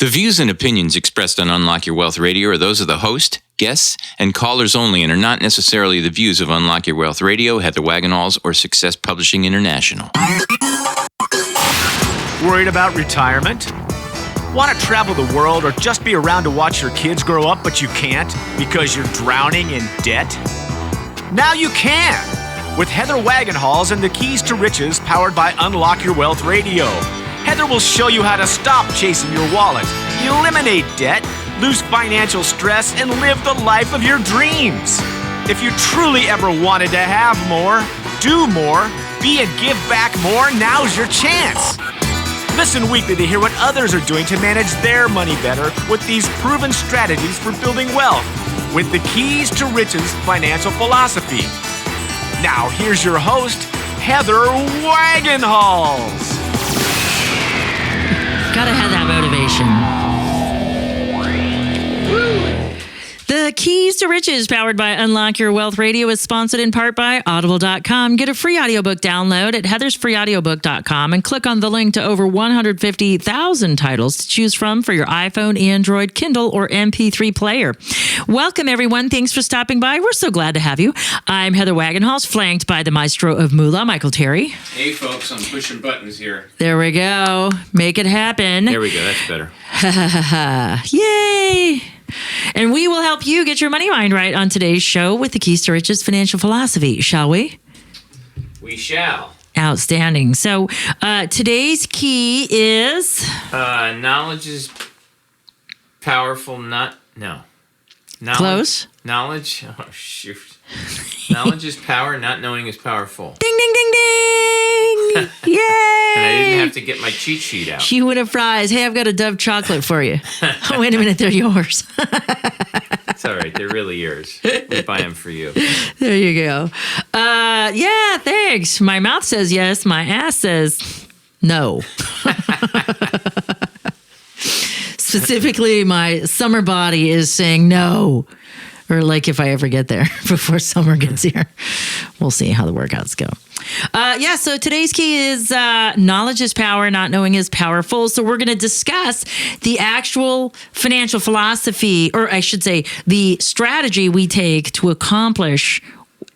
The views and opinions expressed on Unlock Your Wealth Radio are those of the host, guests, and callers only and are not necessarily the views of Unlock Your Wealth Radio, Heather Wagenhals, or Success Publishing International. Worried about retirement? Want to travel the world or just be around to watch your kids grow up, but you can't because you're drowning in debt? Now you can! With Heather Wagenhals and the Keys to Riches powered by Unlock Your Wealth Radio. Heather will show you how to stop chasing your wallet, eliminate debt, lose financial stress, and live the life of your dreams. If you truly ever wanted to have more, do more, be and give back more, now's your chance. Listen weekly to hear what others are doing to manage their money better with these proven strategies for building wealth with the Keys to Riches financial philosophy. Now, here's your host, Heather Wagenhals. Gotta have that motivation. The Keys to Riches, powered by Unlock Your Wealth Radio, is sponsored in part by Audible.com. Get a free audiobook download at heathersfreeaudiobook.com and click on the link to over 150,000 titles to choose from for your iPhone, Android, Kindle, or MP3 player. Welcome, everyone. Thanks for stopping by. We're so glad to have you. I'm Heather Wagenhals, flanked by the maestro of Moolah, Michael Terry. Hey, folks, I'm pushing buttons here. There we go. Make it happen. There we go. That's better. Yay! And we will help you get your money mind right on today's show with the Keys to Riches financial philosophy, shall we? We shall. Outstanding. So today's key is... knowledge is powerful, Knowledge, close. Knowledge? Oh, shoot. Knowledge is power, not knowing is powerful. Ding, ding, ding, ding! Yay! And I didn't have to get my cheat sheet out. She would have fries. Hey, I've got a Dove chocolate for you. Oh, wait a minute. They're yours. It's all right. They're really yours. We buy them for you. There you go. Yeah, thanks. My mouth says yes. My ass says no. Specifically, my summer body is saying no. Or like if I ever get there before summer gets here. We'll see how the workouts go. So today's key is knowledge is power, not knowing is powerful. So we're going to discuss the actual financial philosophy, or I should say the strategy we take to accomplish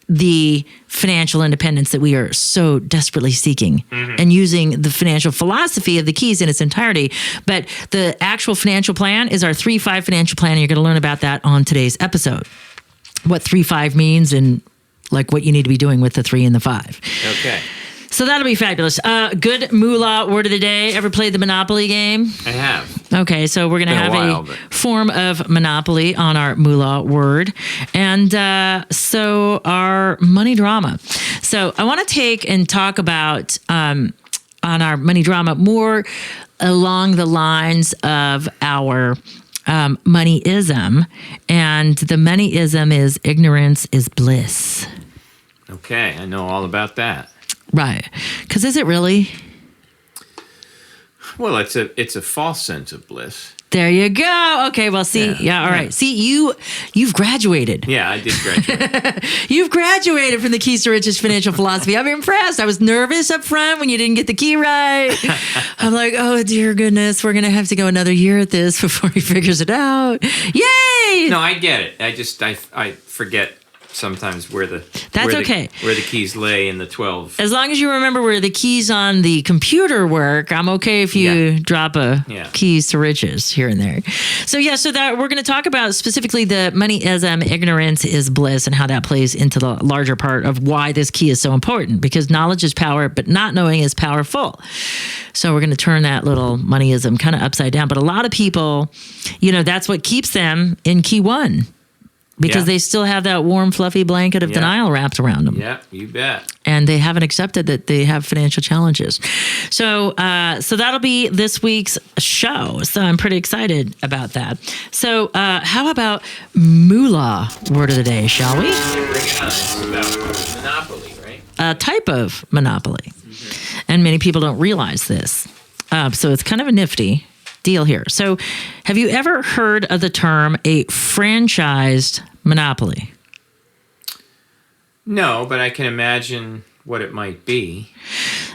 the financial independence that we are so desperately seeking, and using the financial philosophy of the keys in its entirety. But the actual financial plan is our 3-5 financial plan. And you're going to learn about that on today's episode. What 3-5 means and like what you need to be doing with the 3 and the 5. Okay. So that'll be fabulous. Good moolah word of the day. Ever played the Monopoly game? I have. Okay, so we're going to have a form of Monopoly on our moolah word. And so our money drama. So I want to take and talk about on our money drama more along the lines of our moneyism. And the moneyism is ignorance is bliss. Okay, I know all about that. Right. Because is it really? Well, it's a false sense of bliss. There you go. Okay, well, see, all right. See, you've graduated. Yeah, I did graduate. You've graduated from the Keys to Riches financial philosophy. I'm impressed. I was nervous up front when you didn't get the key right. I'm like, oh, dear goodness, we're going to have to go another year at this before he figures it out. Yay! No, I get it. I forget sometimes where the keys lay in the 12. As long as you remember where the keys on the computer work, I'm okay if you drop a keys to riches here and there. So that we're going to talk about specifically the moneyism, ignorance is bliss, and how that plays into the larger part of why this key is so important, because knowledge is power, but not knowing is powerful. So we're going to turn that little moneyism kind of upside down. But a lot of people, that's what keeps them in key 1. Because they still have that warm, fluffy blanket of denial wrapped around them. Yeah, you bet. And they haven't accepted that they have financial challenges. So that'll be this week's show. So I'm pretty excited about that. So how about moolah word of the day, shall we? Bring it on. It's about monopoly, right? A type of monopoly. Mm-hmm. And many people don't realize this. So it's kind of a nifty deal here. So have you ever heard of the term a franchised monopoly? No, but I can imagine what it might be.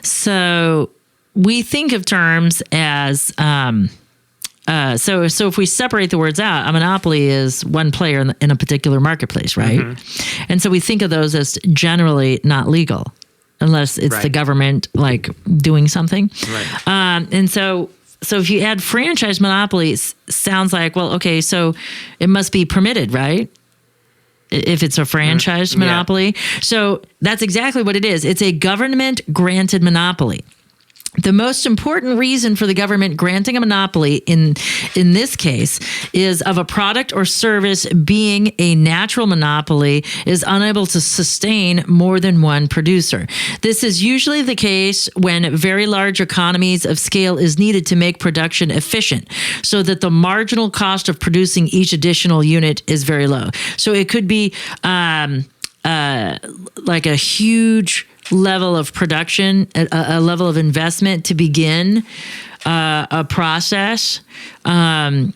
So we think of terms as So if we separate the words out, a monopoly is one player in a particular marketplace, right? Mm-hmm. And so we think of those as generally not legal, unless it's the government like doing something. Right. And so if you add franchise monopolies, sounds like, well, okay, so it must be permitted, right? If it's a franchise monopoly. So that's exactly what it is. It's a government granted monopoly. The most important reason for the government granting a monopoly in this case is of a product or service being a natural monopoly is unable to sustain more than one producer. This is usually the case when very large economies of scale is needed to make production efficient so that the marginal cost of producing each additional unit is very low. So it could be like a huge level of production, a level of investment to begin a process of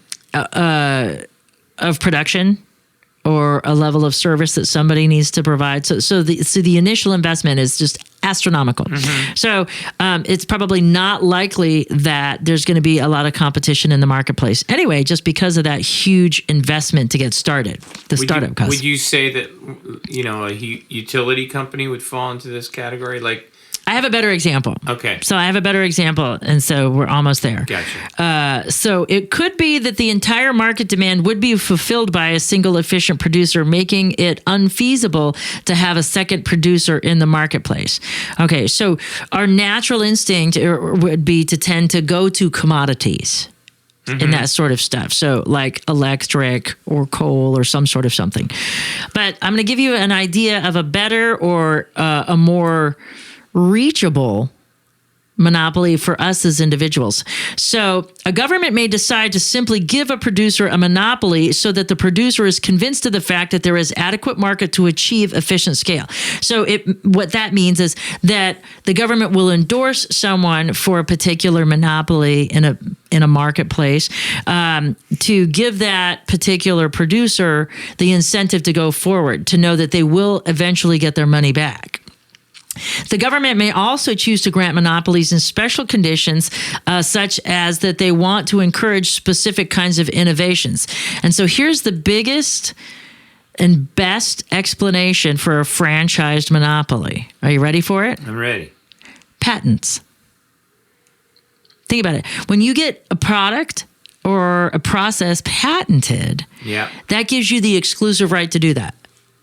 production or a level of service that somebody needs to provide. So the initial investment is just astronomical. Mm-hmm. So it's probably not likely that there's going to be a lot of competition in the marketplace anyway, just because of that huge investment to get started, startup cost. Would you say that, a utility company would fall into this category? Like, I have a better example. Okay. So I have a better example, and so we're almost there. Gotcha. So it could be that the entire market demand would be fulfilled by a single efficient producer, making it unfeasible to have a second producer in the marketplace. Okay, so our natural instinct would be to tend to go to commodities. Mm-hmm. And that sort of stuff. So like electric or coal or some sort of something. But I'm going to give you an idea of a better or a more reachable monopoly for us as individuals. So a government may decide to simply give a producer a monopoly so that the producer is convinced of the fact that there is adequate market to achieve efficient scale. So what that means is that the government will endorse someone for a particular monopoly in a marketplace to give that particular producer the incentive to go forward, to know that they will eventually get their money back. The government may also choose to grant monopolies in special conditions, such as that they want to encourage specific kinds of innovations. And so here's the biggest and best explanation for a franchised monopoly. Are you ready for it? I'm ready. Patents. Think about it. When you get a product or a process patented, that gives you the exclusive right to do that.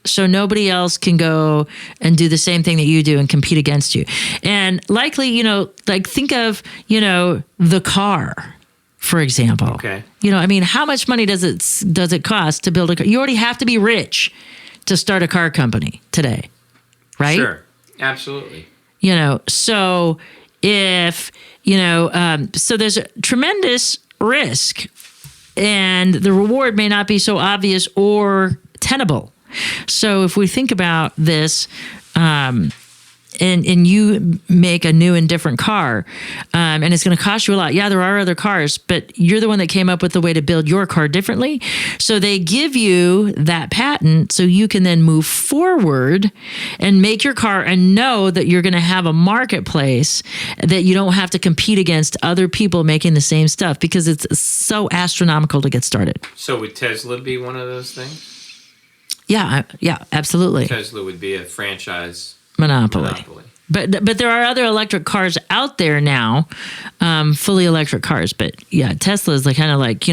So nobody else can go and do the same thing that you do and compete against you. And likely, like think of, the car, for example. Okay. How much money does it cost to build a car? You already have to be rich to start a car company today, right? Sure. Absolutely. So if, so there's a tremendous risk and the reward may not be so obvious or tenable. So if we think about this, and you make a new and different car, and it's going to cost you a lot. Yeah, there are other cars, but you're the one that came up with the way to build your car differently. So they give you that patent so you can then move forward and make your car and know that you're going to have a marketplace, that you don't have to compete against other people making the same stuff because it's so astronomical to get started. So would Tesla be one of those things? Yeah, absolutely. Tesla would be a franchise monopoly. But there are other electric cars out there now, fully electric cars. But yeah, Tesla is kind of like,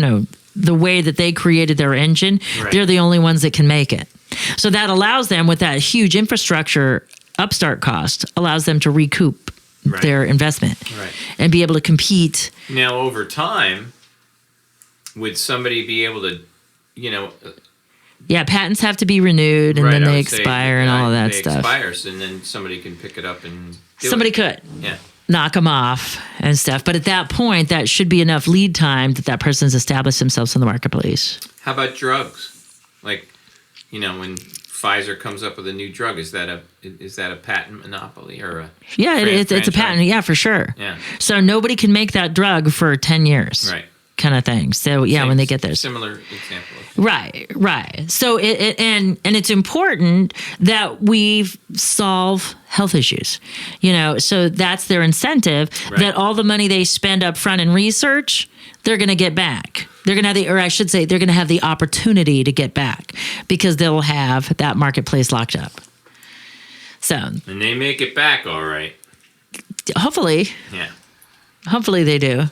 the way that they created their engine, they're the only ones that can make it. So that allows them, with that huge infrastructure upstart cost, allows them to recoup their investment and be able to compete. Now, over time, would somebody be able to, Yeah, patents have to be renewed, and then they expire and all of that stuff. Expires, and then somebody can pick it up and somebody could knock them off and stuff. But at that point, that should be enough lead time that person's established themselves in the marketplace. How about drugs? Like, when Pfizer comes up with a new drug, is that a patent monopoly or a it's a patent. Yeah, for sure. Yeah. So nobody can make that drug for 10 years. Right. Kind of thing. So when they get there. Similar example. Right. So it's important that we solve health issues. So that's their incentive, that all the money they spend up front in research, they're going to get back. They're going to have they're going to have the opportunity to get back because they'll have that marketplace locked up. So, and they make it back all right. Hopefully. Yeah. Hopefully they do.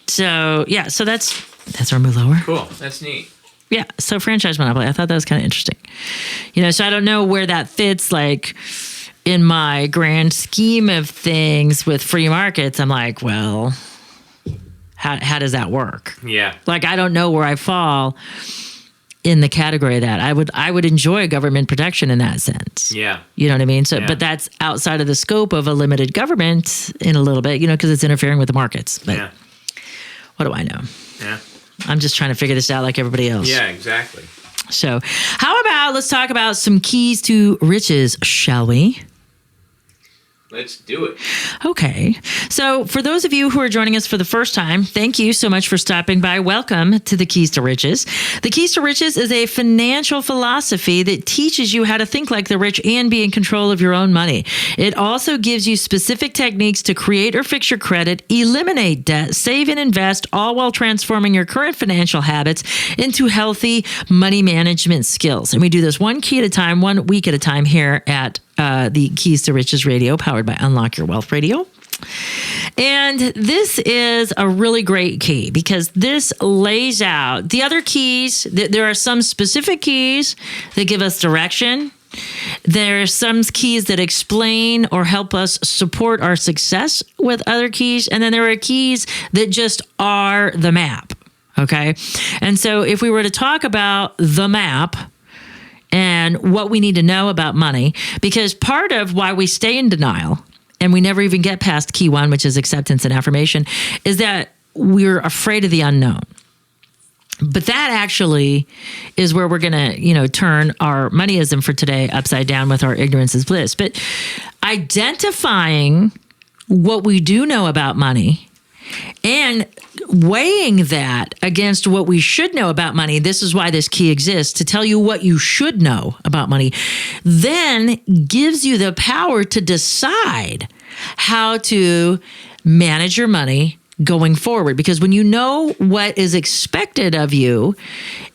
So that's our move lower. Cool. That's neat. Yeah. So franchise monopoly, I thought that was kind of interesting. So I don't know where that fits, like, in my grand scheme of things with free markets. I'm like, well, how does that work? Yeah. Like, I don't know where I fall in the category of that. I would enjoy government protection in that sense. Yeah. You know what I mean? So, Yeah. but that's outside of the scope of a limited government in a little bit, because it's interfering with the markets. But Yeah. what do I know? Yeah. I'm just trying to figure this out like everybody else. Yeah, exactly. So how about let's talk about some keys to riches, shall we? Let's do it. Okay. So for those of you who are joining us for the first time, thank you so much for stopping by. Welcome to the Keys to Riches. The Keys to Riches is a financial philosophy that teaches you how to think like the rich and be in control of your own money. It also gives you specific techniques to create or fix your credit, eliminate debt, save and invest, all while transforming your current financial habits into healthy money management skills. And we do this one key at a time, 1 week at a time here at the Keys to Riches Radio, powered by Unlock Your Wealth Radio. And this is a really great key because this lays out the other keys. There are some specific keys that give us direction. There are some keys that explain or help us support our success with other keys. And then there are keys that just are the map. Okay. And so if we were to talk about the map, and what we need to know about money, because part of why we stay in denial and we never even get past key 1, which is acceptance and affirmation, is that we're afraid of the unknown. But that actually is where we're going to, turn our moneyism for today upside down with our ignorance is bliss. But identifying what we do know about money and weighing that against what we should know about money, this is why this key exists, to tell you what you should know about money, then gives you the power to decide how to manage your money going forward. Because when you know what is expected of you,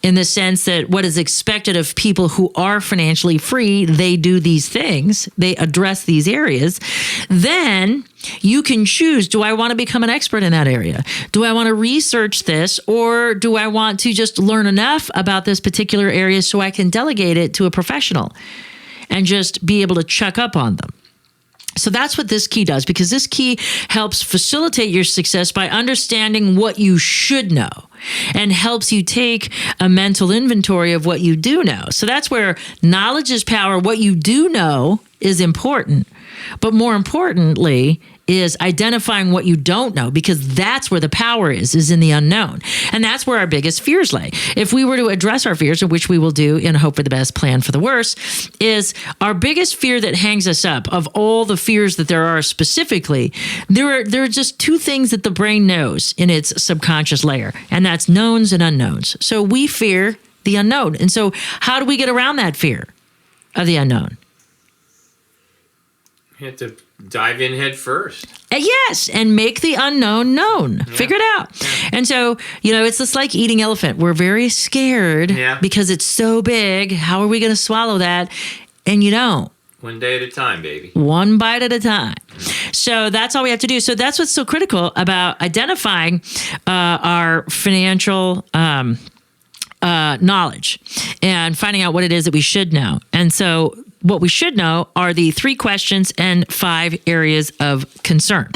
in the sense that what is expected of people who are financially free, they do these things, they address these areas, then you can choose, do I want to become an expert in that area? Do I want to research this? Or do I want to just learn enough about this particular area so I can delegate it to a professional and just be able to check up on them? So that's what this key does, because this key helps facilitate your success by understanding what you should know and helps you take a mental inventory of what you do know. So that's where knowledge is power. What you do know is important, but more importantly is identifying what you don't know, because that's where the power is in the unknown. And that's where our biggest fears lay. If we were to address our fears, which we will do in Hope for the Best, Plan for the Worst, is our biggest fear that hangs us up of all the fears that there are specifically, there are just 2 things that the brain knows in its subconscious layer, and that's knowns and unknowns. So we fear the unknown. And so how do we get around that fear of the unknown? You have to dive in head first. Yes, and make the unknown known. Yeah. Figure it out. Yeah. And so, it's just like eating elephant. We're very scared because it's so big. How are we going to swallow that? And you don't. One day at a time, baby. One bite at a time. So that's all we have to do. So that's what's so critical about identifying our financial knowledge and finding out what it is that we should know. And so what we should know are the 3 questions and 5 areas of concern.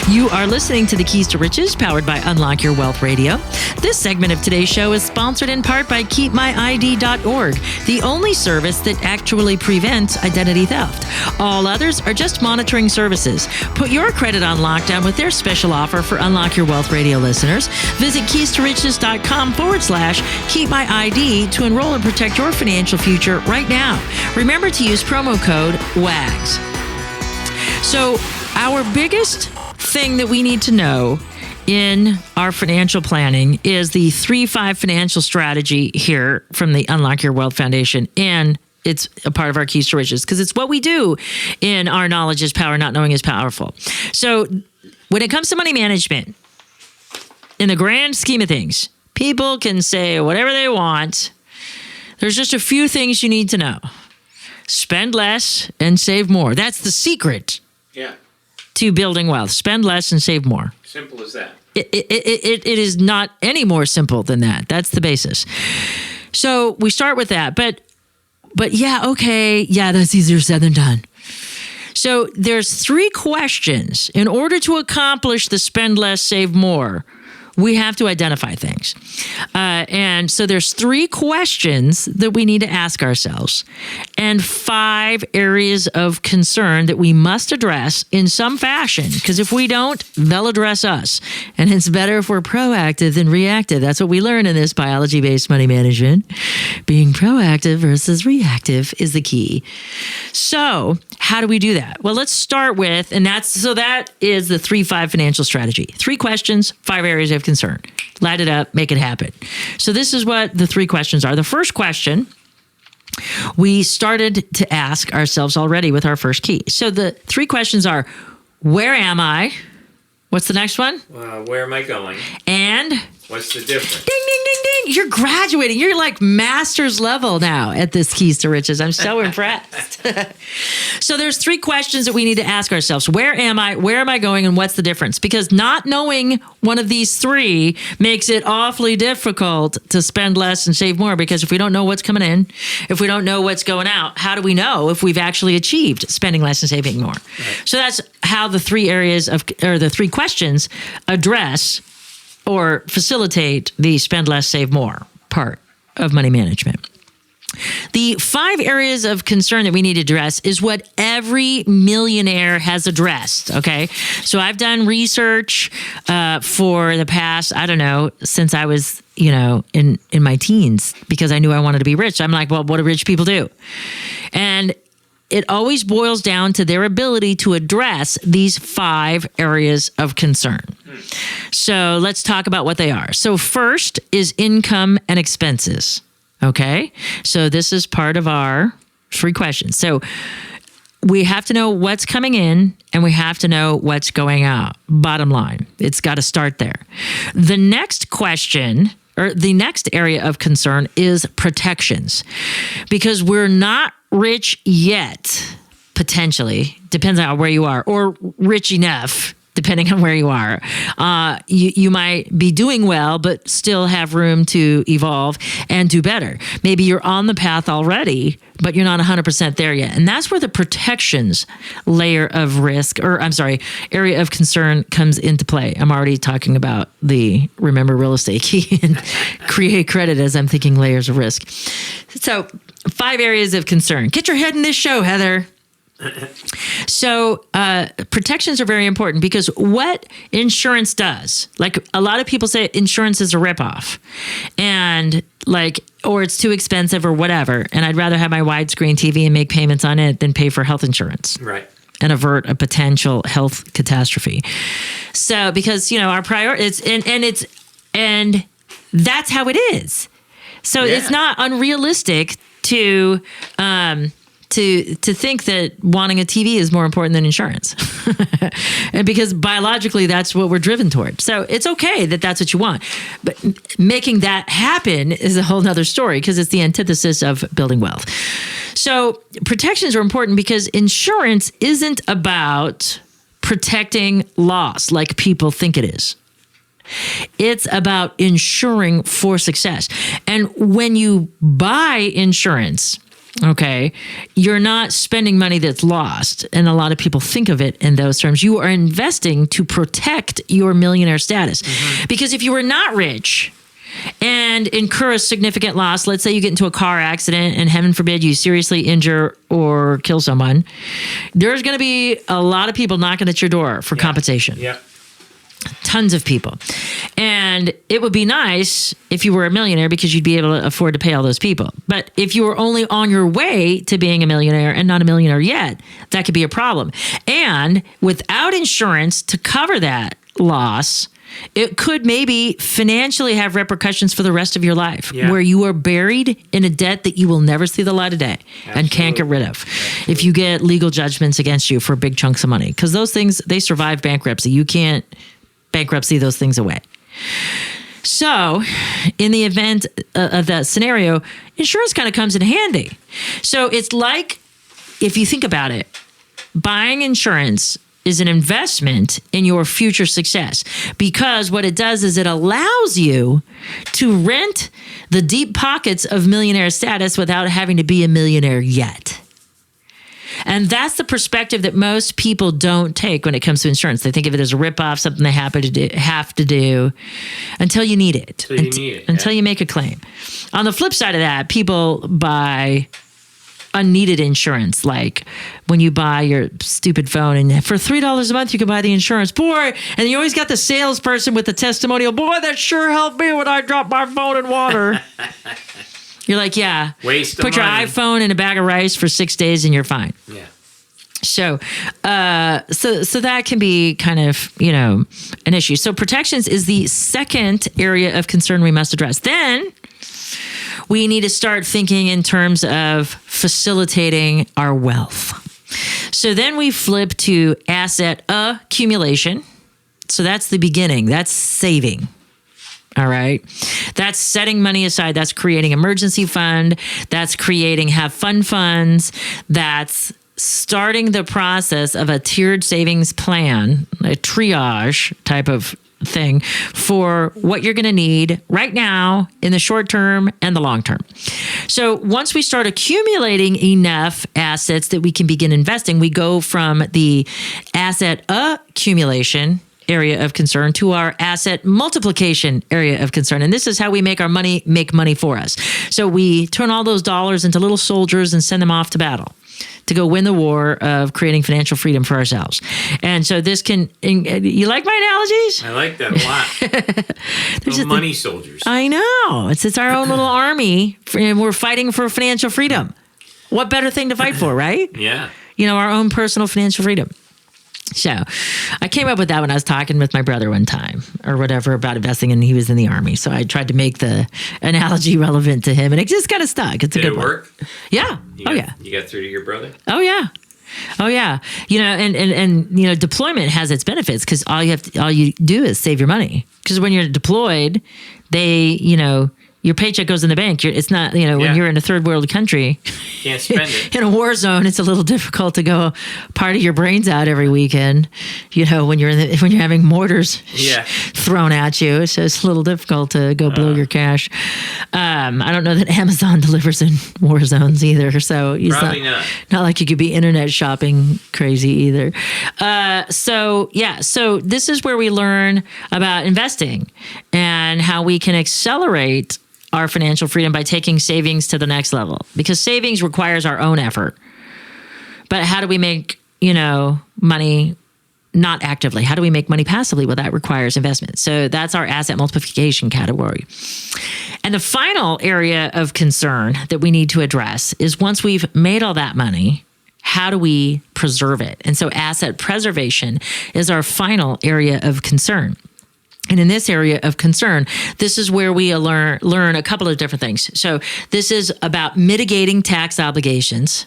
You are listening to the Keys to Riches, powered by Unlock Your Wealth Radio. This segment of today's show is sponsored in part by KeepMyID.org, the only service that actually prevents identity theft. All others are just monitoring services. Put your credit on lockdown with their special offer for Unlock Your Wealth Radio listeners. Visit keystoriches.com/KeepMyID to enroll and protect your financial future right now. Remember to use promo code WAGS. So our biggest thing that we need to know in our financial planning is the 3-5 financial strategy here from the Unlock Your Wealth Foundation. And it's a part of our Keys to Riches because it's what we do in our knowledge is power, not knowing is powerful. So when it comes to money management, in the grand scheme of things, people can say whatever they want. There's just a few things you need to know. Spend less and save more. That's the secret to building wealth. Spend less and save more. Simple as that. It is not any more simple than that. That's the basis. So we start with that. But yeah, okay. Yeah, that's easier said than done. So there's 3 questions. In order to accomplish the spend less, save more, we have to identify things. And so there's 3 questions that we need to ask ourselves and 5 areas of concern that we must address in some fashion. Because if we don't, they'll address us. And it's better if we're proactive than reactive. That's what we learn in this biology-based money management. Being proactive versus reactive is the key. So how do we do that? Well, let's start with, that is the 3-5 financial strategy. 3 questions, 5 areas of concern. Light it up, make it happen. So this is what the 3 questions are. The first question we started to ask ourselves already with our first key. So the 3 questions are, where am I? What's the next one? Where am I going? And what's the difference? Ding, ding, ding, ding. You're graduating. You're like master's level now at this Keys to Riches. I'm so impressed. So there's 3 questions that we need to ask ourselves. Where am I? Where am I going? And what's the difference? Because not knowing one of these 3 makes it awfully difficult to spend less and save more. Because if we don't know what's coming in, if we don't know what's going out, how do we know if we've actually achieved spending less and saving more? Right. So that's how the 3 questions address or facilitate the spend less, save more part of money management. The 5 areas of concern that we need to address is what every millionaire has addressed, okay? So I've done research for the past, since I was, in my teens, because I knew I wanted to be rich. I'm like, well, what do rich people do? And it always boils down to their ability to address these 5 areas of concern. So let's talk about what they are. So first is income and expenses. Okay. So this is part of our 3 questions. So we have to know what's coming in and we have to know what's going out. Bottom line, it's got to start there. The next question, or the next area of concern, is protections, because we're not rich yet, potentially, depends on where you are, or rich enough, depending on where you are. You might be doing well, but still have room to evolve and do better. Maybe you're on the path already, but you're not 100% there yet. And that's where the protections area of concern comes into play. I'm already talking about the remember real estate key and create credit as I'm thinking layers of risk. So 5 areas of concern. Get your head in this show, Heather. So protections are very important, because what insurance does, like a lot of people say insurance is a ripoff and or it's too expensive or whatever. And I'd rather have my widescreen TV and make payments on it than pay for health insurance. Right. And avert a potential health catastrophe. So because, our priority and that's how it is. So it's not unrealistic to think that wanting a TV is more important than insurance. And because biologically, that's what we're driven toward. So it's okay that that's what you want. But making that happen is a whole nother story, because it's the antithesis of building wealth. So protections are important because insurance isn't about protecting loss like people think it is. It's about insuring for success. And when you buy insurance, okay, you're not spending money that's lost. And a lot of people think of it in those terms. You are investing to protect your millionaire status. Mm-hmm. Because if you were not rich and incur a significant loss, let's say you get into a car accident and heaven forbid you seriously injure or kill someone, there's going to be a lot of people knocking at your door for compensation. Yeah. Tons of people. And it would be nice if you were a millionaire, because you'd be able to afford to pay all those people. But if you were only on your way to being a millionaire and not a millionaire yet, that could be a problem. And without insurance to cover that loss, It could maybe financially have repercussions for the rest of your life, where you are buried in a debt that you will never see the light of day and can't get rid of. If you get legal judgments against you for big chunks of money, because those things, they survive bankruptcy. You can't bankruptcy those things away. So in the event of that scenario, insurance kind of comes in handy. So it's like, if you think about it, buying insurance is an investment in your future success, because what it does is it allows you to rent the deep pockets of millionaire status without having to be a millionaire yet. And that's the perspective that most people don't take when it comes to insurance. They think of it as a ripoff, something they have to do until you need it. Until you make a claim. On the flip side of that, people buy unneeded insurance, like when you buy your stupid phone and for $3 a month you can buy the insurance. Boy, and you always got the salesperson with the testimonial, boy, that sure helped me when I dropped my phone in water. You're like, yeah, put your iPhone in a bag of rice for 6 days and you're fine. Yeah. So that can be kind of, an issue. So protections is the second area of concern we must address. Then we need to start thinking in terms of facilitating our wealth. So then we flip to asset accumulation. So that's the beginning. That's saving. All right. That's setting money aside. That's creating emergency fund. That's creating have fun funds. That's starting the process of a tiered savings plan, a triage type of thing for what you're going to need right now in the short term and the long term. So once we start accumulating enough assets that we can begin investing, we go from the asset accumulation area of concern to our asset multiplication area of concern. And this is how we make our money make money for us. So we turn all those dollars into little soldiers and send them off to battle to go win the war of creating financial freedom for ourselves. And so this can, you like my analogies? I like that a lot. Little money soldiers. I know. It's our own little army, and we're fighting for financial freedom. What better thing to fight for, right? Yeah. Our own personal financial freedom. So I came up with that when I was talking with my brother one time or whatever about investing, and he was in the Army. So I tried to make the analogy relevant to him, and it just kind of stuck. It's a good one. Did it work? Yeah. You got through to your brother? Oh, yeah. And deployment has its benefits, because all you do is save your money. Because when you're deployed, your paycheck goes in the bank. It's not, when you're in a third world country, can't spend it. In a war zone, it's a little difficult to go party your brains out every weekend. When you're having mortars thrown at you, so it's a little difficult to go blow your cash. I don't know that Amazon delivers in war zones either. So it's probably not like you could be internet shopping crazy either. So this is where we learn about investing and how we can accelerate our financial freedom by taking savings to the next level, because savings requires our own effort. But how do we make, money not actively? How do we make money passively? Well, that requires investment. So that's our asset multiplication category. And the final area of concern that we need to address is, once we've made all that money, how do we preserve it? And so asset preservation is our final area of concern. And in this area of concern, this is where we learn a couple of different things. So this is about mitigating tax obligations,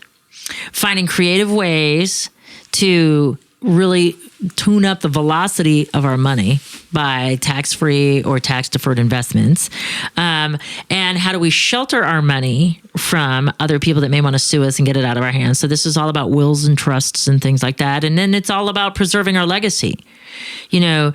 finding creative ways to really tune up the velocity of our money by tax-free or tax-deferred investments, and how do we shelter our money from other people that may want to sue us and get it out of our hands. So this is all about wills and trusts and things like that. And then it's all about preserving our legacy. Do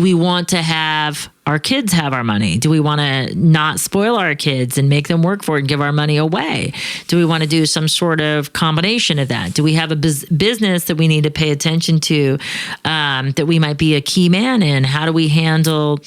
we want to have our kids have our money? Do we want to not spoil our kids and make them work for it and give our money away? Do we want to do some sort of combination of that? Do we have a business that we need to pay attention to, that we might be a key man in? How do we handle,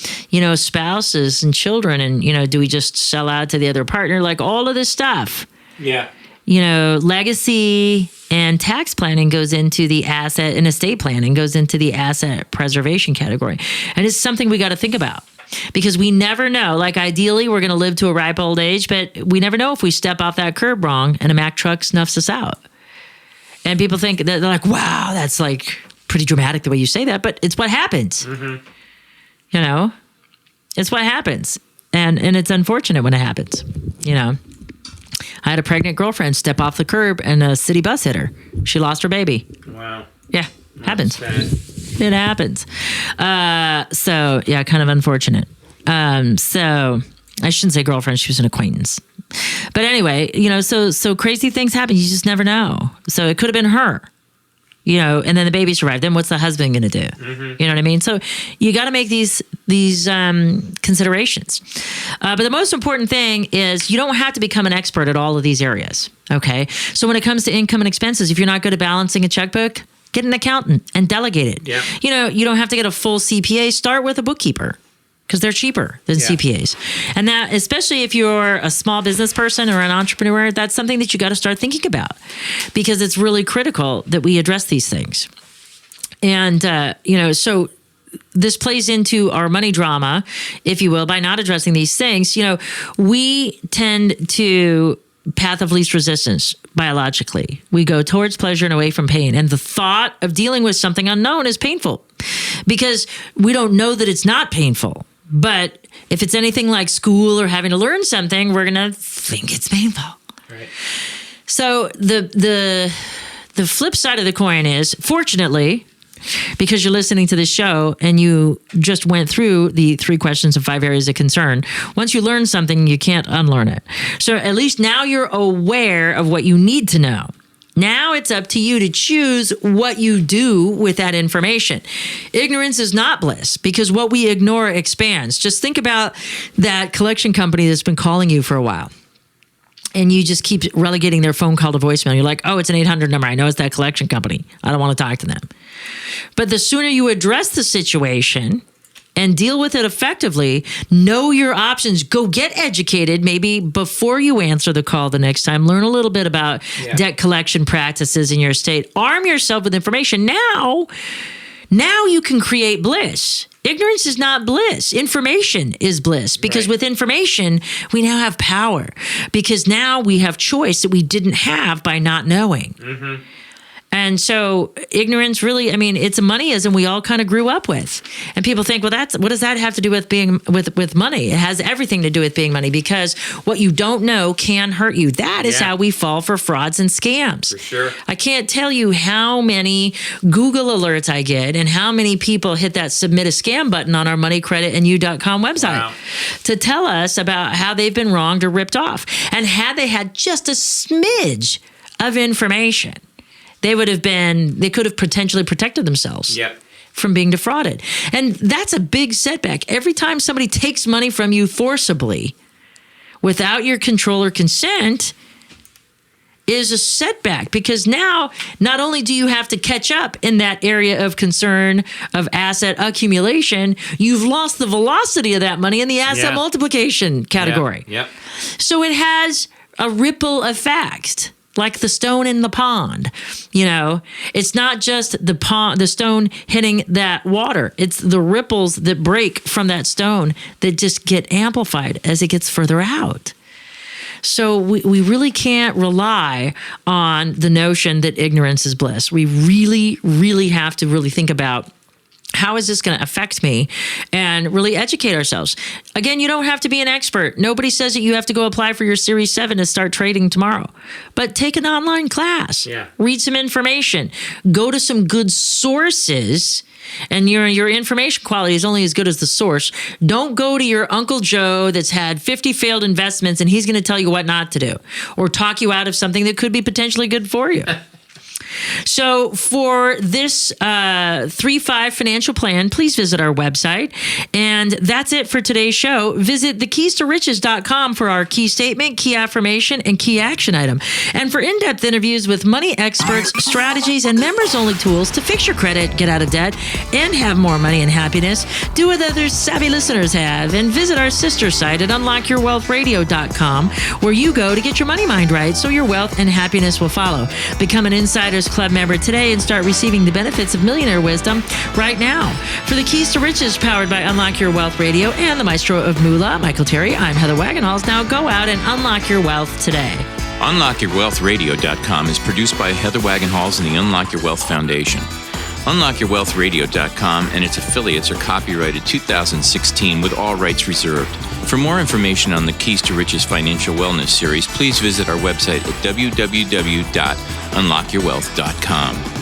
spouses and children? And, do we just sell out to the other partner? Like all of this stuff. Yeah. Legacy and tax planning goes into the asset, and estate planning goes into the asset preservation category. And it's something we got to think about, because we never know. Like, ideally, we're going to live to a ripe old age, but we never know if we step off that curb wrong and a Mack truck snuffs us out. And people think, they're like, wow, that's like pretty dramatic the way you say that, but it's what happens. Mm-hmm. You know, it's what happens. And it's unfortunate when it happens. You know, I had a pregnant girlfriend step off the curb and a city bus hit her. She lost her baby. Wow. Yeah, happens. Sad. It happens. So yeah, kind of unfortunate. So I shouldn't say girlfriend. She was an acquaintance. But anyway, you know, so crazy things happen. You just never know. So it could have been her. You know, and then the baby survived. Then what's the husband going to do? You know what I mean? So you got to make these considerations. But the most important thing is you don't have to become an expert at all of these areas. Okay. So when it comes to income and expenses, if you're not good at balancing a checkbook, get an accountant and delegate it. Yeah. You know, you don't have to get a full CPA. Start with a bookkeeper, because they're cheaper than CPAs. And that, especially if you're a small business person or an entrepreneur, that's something that you got to start thinking about, because it's really critical that we address these things. And, you know, so this plays into our money drama, if you will, by not addressing these things. You know, we tend to path of least resistance biologically. We go towards pleasure and away from pain. And the thought of dealing with something unknown is painful because we don't know that it's not painful. But if it's anything like school or having to learn something, we're going to think it's painful. Right. So the flip side of the coin is, fortunately, because you're listening to this show and you just went through the 3 questions of 5 areas of concern, once you learn something, you can't unlearn it. So at least now you're aware of what you need to know. Now it's up to you to choose what you do with that information. Ignorance is not bliss, because what we ignore expands. Just think about that collection company that's been calling you for a while, and you just keep relegating their phone call to voicemail. You're like, oh, it's an 800 number. I know it's that collection company. I don't want to talk to them. But the sooner you address the situation and deal with it effectively, know your options, go get educated maybe before you answer the call the next time. Learn a little bit about debt collection practices in your state. Arm yourself with information. Now you can create bliss. Ignorance is not bliss. Information is bliss, because with information, we now have power, because now we have choice that we didn't have by not knowing. Mm-hmm. And so ignorance really, I mean, it's a moneyism we all kind of grew up with. And people think, well, what does that have to do with being with money? It has everything to do with being money, because what you don't know can hurt you. That is how we fall for frauds and scams. For sure. I can't tell you how many Google alerts I get and how many people hit that submit a scam button on our moneycreditandU.com website to tell us about how they've been wronged or ripped off. And had they had just a smidge of information, they could have potentially protected themselves from being defrauded. And that's a big setback. Every time somebody takes money from you forcibly without your control or consent is a setback, because now not only do you have to catch up in that area of concern of asset accumulation, you've lost the velocity of that money in the asset multiplication category. So it has a ripple effect, like the stone in the pond. You know, it's not just the stone hitting that water. It's the ripples that break from that stone that just get amplified as it gets further out. So we really can't rely on the notion that ignorance is bliss. We really, really have to really think about, how is this going to affect me, and really educate ourselves. Again, you don't have to be an expert. Nobody says that you have to go apply for your Series 7 to start trading tomorrow. But take an online class. Read some information. Go to some good sources. And your information quality is only as good as the source. Don't go to your Uncle Joe that's had 50 failed investments and he's going to tell you what not to do, or talk you out of something that could be potentially good for you. So for this 3-5 financial plan, please visit our website. And that's it for today's show. Visit thekeys-to-riches.com for our key statement, key affirmation, and key action item. And for in-depth interviews with money experts, strategies, and members-only tools to fix your credit, get out of debt, and have more money and happiness, do what other savvy listeners have, and visit our sister site at unlockyourwealthradio.com, where you go to get your money mind right so your wealth and happiness will follow. Become an Insiders Club member today and start receiving the benefits of millionaire wisdom right now. For the Keys to Riches, powered by Unlock Your Wealth Radio and the Maestro of Moolah, Michael Terry, I'm Heather Wagenhals. Now go out and unlock your wealth today. UnlockYourWealthRadio.com is produced by Heather Wagenhals and the Unlock Your Wealth Foundation. UnlockYourWealthRadio.com and its affiliates are copyrighted 2016 with all rights reserved. For more information on the Keys to Riches Financial Wellness Series, please visit our website at www.unlockyourwealth.com.